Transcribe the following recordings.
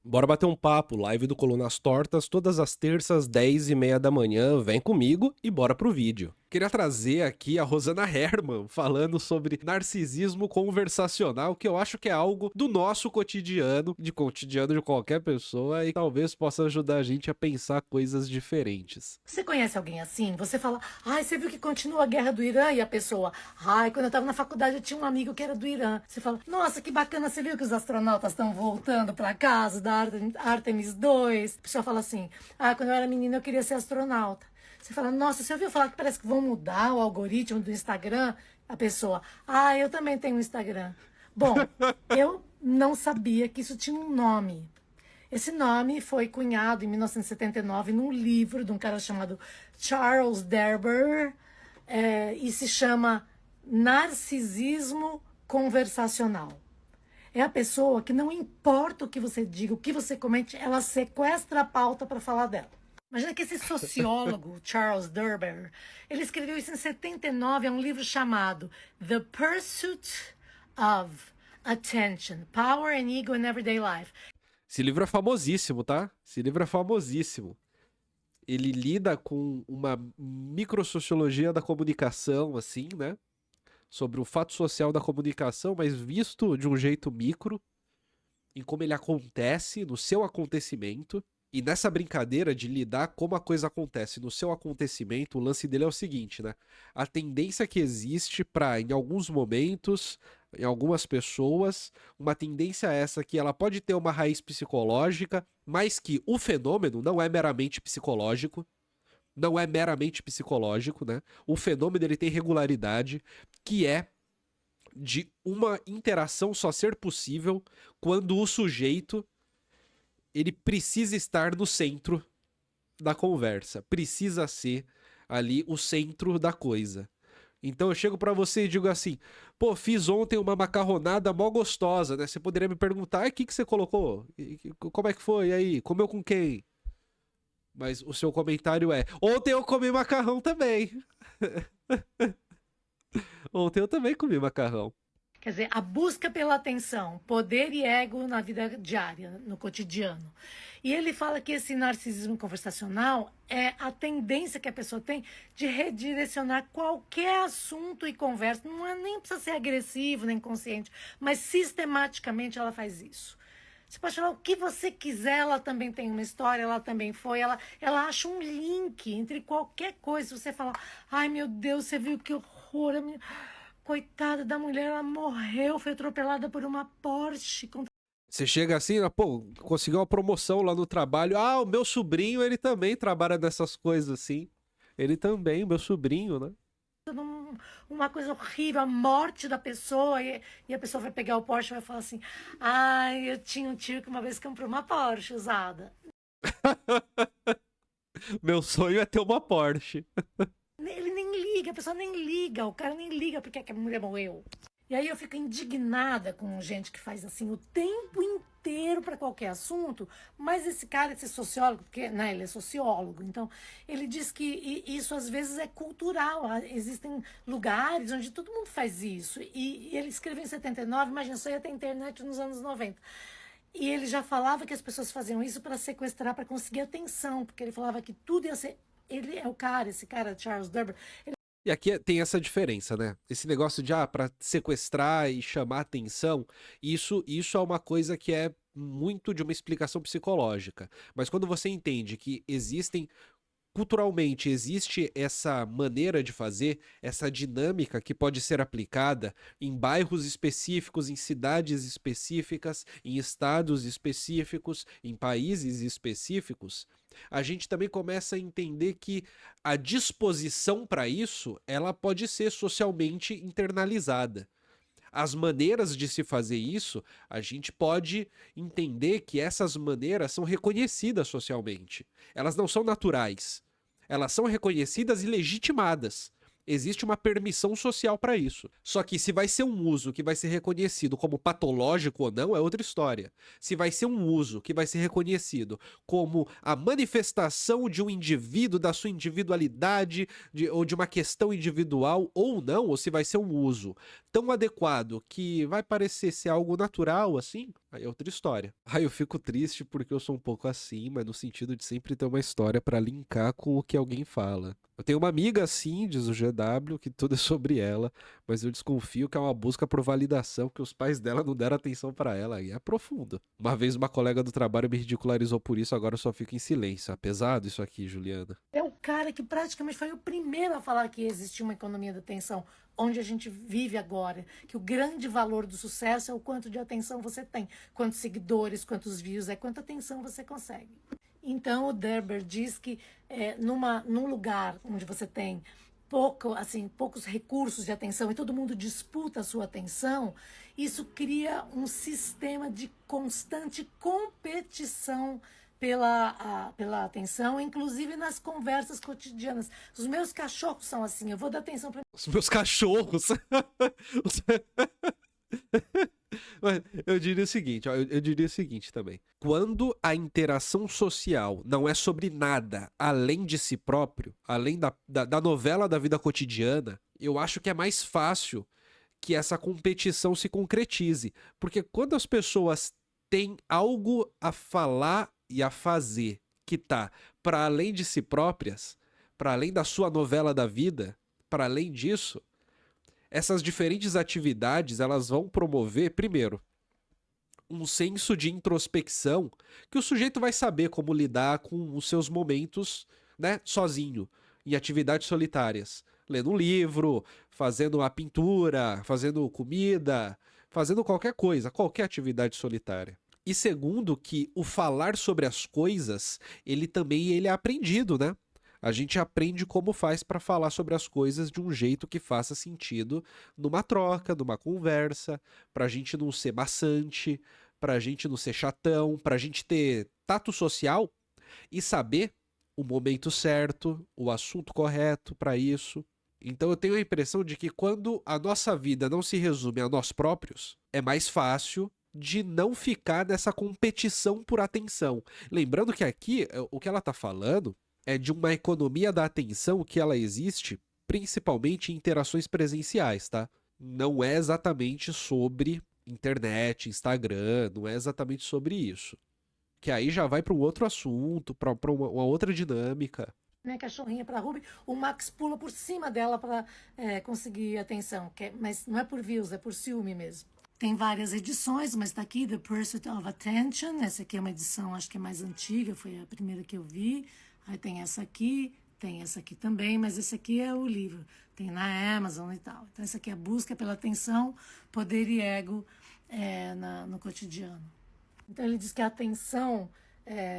Bora bater um papo, live do Colunas Tortas, todas as terças, 10h30 da manhã. Vem comigo e bora pro vídeo. Queria trazer aqui a Rosana Herman falando sobre narcisismo conversacional, que eu acho que é algo do nosso cotidiano, de cotidiano de qualquer pessoa, e talvez possa ajudar a gente a pensar coisas diferentes. Você conhece alguém assim? Você fala, ai, você viu que continua a guerra do Irã? E a pessoa, ai, quando eu tava na faculdade eu tinha um amigo que era do Irã. Você fala, nossa, que bacana, você viu que os astronautas estão voltando pra casa da Artemis 2? A pessoa fala assim, ah, quando eu era menina eu queria ser astronauta. Você fala, nossa, você ouviu falar que parece que vão mudar o algoritmo do Instagram? A pessoa, ah, eu também tenho um Instagram. Bom, eu não sabia que isso tinha um nome. Esse nome foi cunhado em 1979 num livro de um cara chamado Charles Derber, e se chama Narcisismo Conversacional. É a pessoa que não importa o que você diga, o que você comente, ela sequestra a pauta para falar dela. Imagina que esse sociólogo, Charles Derber, ele escreveu isso em 79, é um livro chamado The Pursuit of Attention, Power and Ego in Everyday Life. Esse livro é famosíssimo, tá? Esse livro é famosíssimo. Ele lida com uma microsociologia da comunicação, assim, né? Sobre o fato social da comunicação, mas visto de um jeito micro, em como ele acontece no seu acontecimento. E nessa brincadeira de lidar como a coisa acontece no seu acontecimento, o lance dele é o seguinte, né? A tendência que existe para, em alguns momentos, em algumas pessoas, uma tendência essa que ela pode ter uma raiz psicológica, mas que o fenômeno não é meramente psicológico, não é meramente psicológico, né? O fenômeno ele tem regularidade, que é de uma interação só ser possível quando o sujeito ele precisa estar no centro da conversa, precisa ser ali o centro da coisa. Então eu chego pra você e digo assim: pô, fiz ontem uma macarronada mó gostosa, né? Você poderia me perguntar: o que que você colocou? Como é que foi? E aí? Comeu com quem? Mas o seu comentário é: ontem eu comi macarrão também. Ontem eu também comi macarrão. Quer dizer, a busca pela atenção, poder e ego na vida diária, no cotidiano. E ele fala que esse narcisismo conversacional é a tendência que a pessoa tem de redirecionar qualquer assunto e conversa. Não é, nem precisa ser agressivo, nem consciente, mas sistematicamente ela faz isso. Você pode falar o que você quiser, ela também tem uma história, ela também foi, ela acha um link entre qualquer coisa. Se você falar, ai meu Deus, você viu que horror, coitada da mulher, ela morreu, foi atropelada por uma Porsche. Você chega assim, pô, conseguiu uma promoção lá no trabalho. Ah, o meu sobrinho, ele também trabalha nessas coisas assim. Ele também, meu sobrinho, né? Uma coisa horrível, a morte da pessoa, e a pessoa vai pegar o Porsche e vai falar assim: ai, eu tinha um tio que uma vez comprou uma Porsche usada. Meu sonho é ter uma Porsche. Ele nem liga, a pessoa nem liga, o cara nem liga porque a mulher morreu. E aí eu fico indignada com gente que faz assim o tempo inteiro para qualquer assunto, mas esse cara, esse sociólogo, porque né, ele é sociólogo, então ele diz que isso às vezes é cultural, existem lugares onde todo mundo faz isso. E ele escreveu em 79, imagina, só ia ter internet nos anos 90. E ele já falava que as pessoas faziam isso para sequestrar, para conseguir atenção, porque ele falava que tudo ia ser. Ele é o cara, esse cara, Charles Durber. E aqui tem essa diferença, né? Esse negócio de, pra sequestrar e chamar atenção, isso é uma coisa que é muito de uma explicação psicológica. Mas quando você entende que existem culturalmente existe essa maneira de fazer, essa dinâmica que pode ser aplicada em bairros específicos, em cidades específicas, em estados específicos, em países específicos, a gente também começa a entender que a disposição para isso, ela pode ser socialmente internalizada. As maneiras de se fazer isso, a gente pode entender que essas maneiras são reconhecidas socialmente. Elas não são naturais. Elas são reconhecidas e legitimadas. Existe uma permissão social para isso. Só que se vai ser um uso que vai ser reconhecido como patológico ou não, é outra história. Se vai ser um uso que vai ser reconhecido como a manifestação de um indivíduo, da sua individualidade, ou de uma questão individual ou não, ou se vai ser um uso tão adequado que vai parecer ser algo natural assim, Aí é outra história. Aí eu fico triste porque eu sou um pouco assim, mas no sentido de sempre ter uma história pra linkar com o que alguém fala. Eu tenho uma amiga assim, diz o GW, que tudo é sobre ela, mas eu desconfio que é uma busca por validação, que os pais dela não deram atenção pra ela, e é profundo. Uma vez uma colega do trabalho me ridicularizou por isso, agora eu só fico em silêncio. É pesado isso aqui, Juliana. É o cara que praticamente foi o primeiro a falar que existia uma economia da atenção, onde a gente vive agora, que o grande valor do sucesso é o quanto de atenção você tem, quantos seguidores, quantos views, é quanta atenção você consegue. Então o Derber diz que num lugar onde você tem poucos recursos de atenção e todo mundo disputa a sua atenção, isso cria um sistema de constante competição pela atenção, inclusive nas conversas cotidianas. Os meus cachorros são assim, eu vou dar atenção para Os meus cachorros. Mas eu diria o seguinte, ó, eu diria o seguinte também. Quando a interação social não é sobre nada além de si próprio, além da novela da vida cotidiana, eu acho que é mais fácil que essa competição se concretize. Porque quando as pessoas têm algo a falar e a fazer que tá para além de si próprias, para além da sua novela da vida, para além disso, essas diferentes atividades, elas vão promover, primeiro, um senso de introspecção que o sujeito vai saber como lidar com os seus momentos, né, sozinho, em atividades solitárias. Lendo um livro, fazendo uma pintura, fazendo comida, fazendo qualquer coisa, qualquer atividade solitária. E segundo, que o falar sobre as coisas, ele é aprendido, né? A gente aprende como faz para falar sobre as coisas de um jeito que faça sentido numa troca, numa conversa, pra gente não ser maçante, pra gente não ser chatão, pra gente ter tato social e saber o momento certo, o assunto correto para isso. Então eu tenho a impressão de que quando a nossa vida não se resume a nós próprios, é mais fácil de não ficar nessa competição por atenção. Lembrando que aqui, o que ela tá falando é de uma economia da atenção que ela existe principalmente em interações presenciais, tá? Não é exatamente sobre internet, Instagram, não é exatamente sobre isso. Que aí já vai para um outro assunto, para uma outra dinâmica. minha cachorrinha para Ruby, o Max pula por cima dela para conseguir atenção, mas não é por views, é por ciúme mesmo. Tem várias edições, mas tá aqui The Pursuit of Attention. Essa aqui é uma edição, acho que é mais antiga, foi a primeira que eu vi. Aí tem essa aqui também, mas esse aqui é o livro. Tem na Amazon e tal. Então essa aqui é a busca pela atenção, poder e ego no cotidiano. Então ele diz que a atenção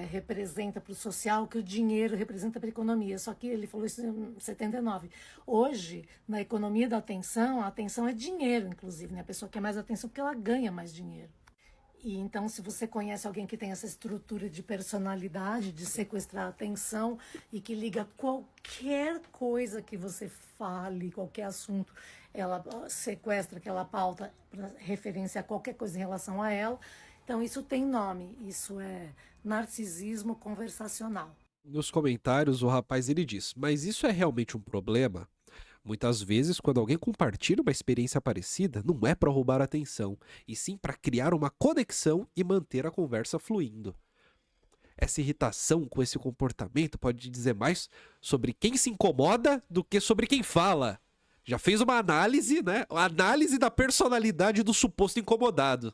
representa para o social o que o dinheiro representa para a economia. Só que ele falou isso em 79. Hoje, na economia da atenção, a atenção é dinheiro, inclusive, né? A pessoa quer mais atenção porque ela ganha mais dinheiro. E então, se você conhece alguém que tem essa estrutura de personalidade, de sequestrar a atenção e que liga qualquer coisa que você fale, qualquer assunto, ela sequestra aquela pauta para referência a qualquer coisa em relação a ela. Então, isso tem nome, isso é narcisismo conversacional. Nos comentários, o rapaz ele diz: mas isso é realmente um problema? Muitas vezes, quando alguém compartilha uma experiência parecida, não é para roubar a atenção, e sim para criar uma conexão e manter a conversa fluindo. Essa irritação com esse comportamento pode dizer mais sobre quem se incomoda do que sobre quem fala. Já fez uma análise, né? Uma análise da personalidade do suposto incomodado.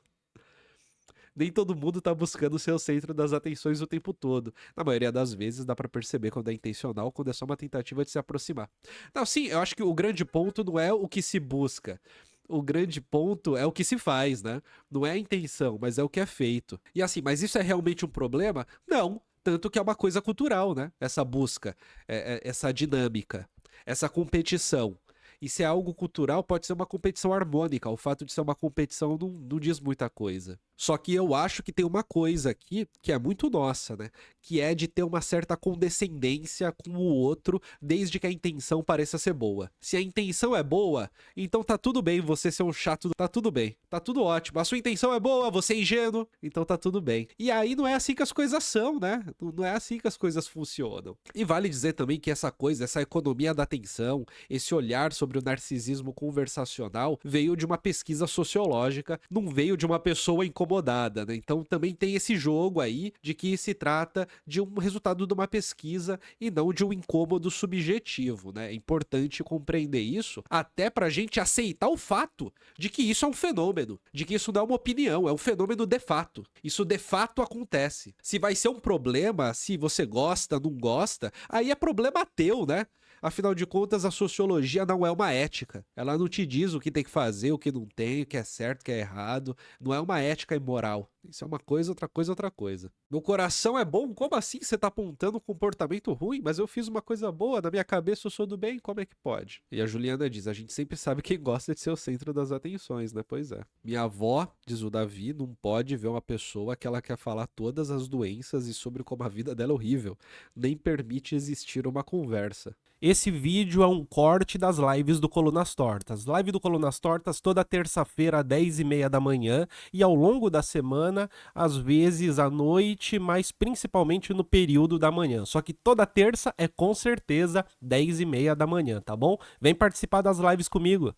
Nem todo mundo tá buscando ser o centro das atenções o tempo todo. Na maioria das vezes dá pra perceber quando é intencional, quando é só uma tentativa de se aproximar. Não, sim, eu acho que o grande ponto não é o que se busca. O grande ponto é o que se faz, né? Não é a intenção, mas é o que é feito. E assim, mas isso é realmente um problema? Não. Tanto que é uma coisa cultural, né? Essa busca, essa dinâmica, essa competição. E se é algo cultural, pode ser uma competição harmônica. O fato de ser uma competição não diz muita coisa. Só que eu acho que tem uma coisa aqui que é muito nossa, né? Que é de ter uma certa condescendência com o outro, desde que a intenção pareça ser boa. Se a intenção é boa, então tá tudo bem você ser um chato, tá tudo bem. Tá tudo ótimo. A sua intenção é boa, você é ingênuo, então tá tudo bem. E aí não é assim que as coisas são, né? Não é assim que as coisas funcionam. E vale dizer também que essa coisa, essa economia da atenção, esse olhar sobre sobre o narcisismo conversacional veio de uma pesquisa sociológica, não veio de uma pessoa incomodada, né? Então também tem esse jogo aí de que se trata de um resultado de uma pesquisa e não de um incômodo subjetivo, né? É importante compreender isso, até pra gente aceitar o fato de que isso é um fenômeno, de que isso não é uma opinião, é um fenômeno de fato. Isso de fato acontece. Se vai ser um problema, se você gosta, não gosta, aí é problema teu, né? Afinal de contas, a sociologia não é uma ética. Ela não te diz o que tem que fazer, o que não tem, o que é certo, o que é errado. Não é uma ética e moral. Isso é uma coisa, outra coisa, outra coisa. Meu coração é bom? Como assim você tá apontando um comportamento ruim? Mas eu fiz uma coisa boa, na minha cabeça eu sou do bem, como é que pode? E a Juliana diz, a gente sempre sabe quem gosta de ser o centro das atenções, né? Pois é. Minha avó, diz o Davi, não pode ver uma pessoa que ela quer falar todas as doenças e sobre como a vida dela é horrível. Nem permite existir uma conversa. Esse vídeo é um corte das lives do Colunas Tortas. Live do Colunas Tortas toda terça-feira, às 10h30 da manhã. E ao longo da semana, às vezes à noite, mas principalmente no período da manhã. Só que toda terça é com certeza 10h30 da manhã, tá bom? Vem participar das lives comigo.